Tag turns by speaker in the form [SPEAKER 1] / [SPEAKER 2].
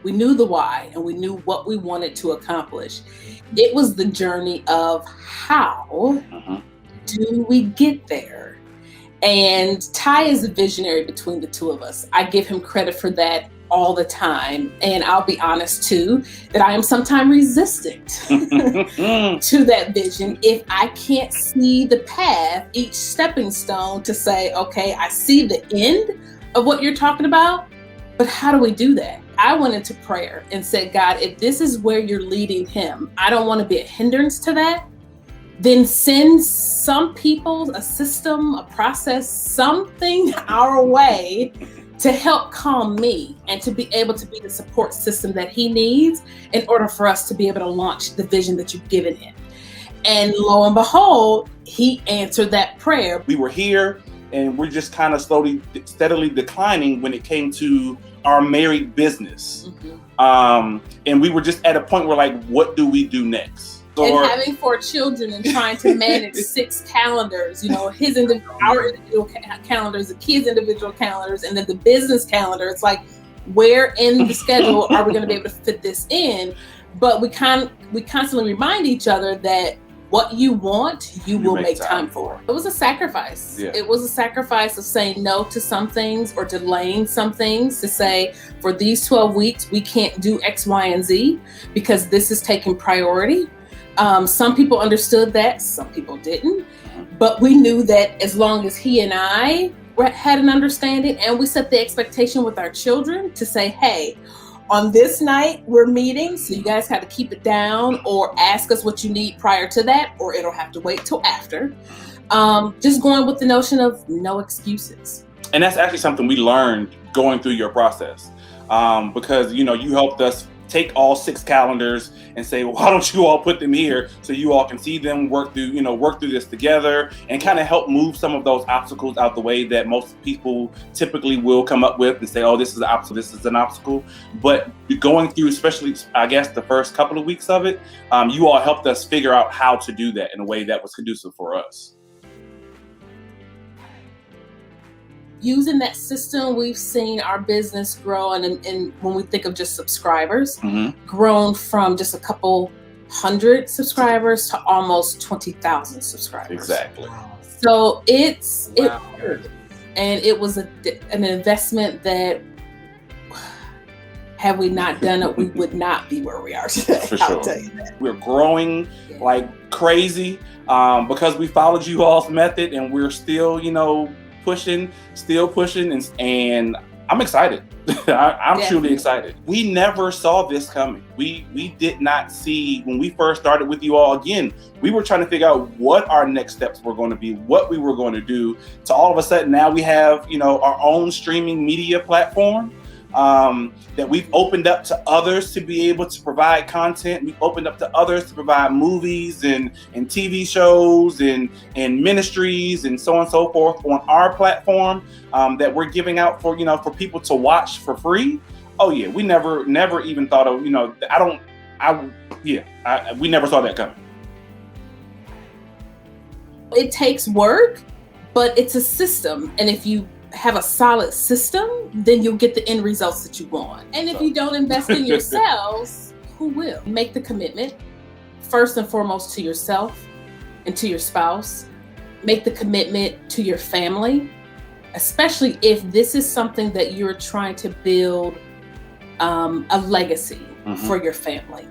[SPEAKER 1] We knew the why and we knew what we wanted to accomplish. It was the journey of how do we get there? And Ty is the visionary between the two of us. I give him credit for that all the time. And I'll be honest too, that I am sometimes resistant to that vision if I can't see the path, each stepping stone to say, okay, I see the end of what you're talking about, but how do we do that? I went into prayer and said, God, if this is where you're leading him, I don't want to be a hindrance to that. Then send some people, a system, a process, something our way to help calm me and to be able to be the support system that he needs in order for us to be able to launch the vision that you've given him. And lo and behold, he answered that prayer.
[SPEAKER 2] We were here and we're just kind of steadily declining when it came to our married business. And we were just at a point where like, what do we do next?
[SPEAKER 1] And having 4 children and trying to manage 6 calendars, our individual calendars, the kids' individual calendars, and then the business calendar. It's like, where in the schedule are we going to be able to fit this in? But we constantly remind each other that what you want, you will make time for. It was a sacrifice. Yeah. It was a sacrifice of saying no to some things or delaying some things to say, for these 12 weeks, we can't do X, Y, and Z because this is taking priority. Some people understood that, some people didn't, but we knew that as long as he and I had an understanding and we set the expectation with our children to say, hey, on this night we're meeting, so you guys have to keep it down or ask us what you need prior to that, or it'll have to wait till after. Just going with the notion of no excuses.
[SPEAKER 2] And that's actually something we learned going through your process, because, you helped us take all 6 calendars and say, well, why don't you all put them here so you all can see them, work through this together and kind of help move some of those obstacles out the way that most people typically will come up with and say, oh, this is an obstacle, this is an obstacle. But going through, especially, I guess, the first couple of weeks of it, you all helped us figure out how to do that in a way that was conducive for us.
[SPEAKER 1] Using that system, we've seen our business grow, and when we think of just subscribers, grown from just a couple hundred subscribers to almost 20,000 subscribers.
[SPEAKER 2] Exactly.
[SPEAKER 1] So it worked, and it was an investment that, had we not done it, we would not be where we are today.
[SPEAKER 2] For sure. I'll tell you that. We're growing like crazy because we followed you all's method, and we're still, still pushing, and I'm excited. I'm truly excited. We never saw this coming. We did not see, when we first started with you all, again, we were trying to figure out what our next steps were going to be, what we were going to do, to all of a sudden now we have, our own streaming media platform that we've opened up to others to be able to provide content. We've opened up to others to provide movies and TV shows and ministries and so on and so forth on our platform that we're giving out for people to watch for free. Oh yeah, we never even thought of, we never saw that coming.
[SPEAKER 1] It takes work, but it's a system, and if you have a solid system, then you'll get the end results that you want. And if you don't invest in yourselves, who will? Make the commitment, first and foremost, to yourself and to your spouse. Make the commitment to your family, especially if this is something that you're trying to build a legacy for your family.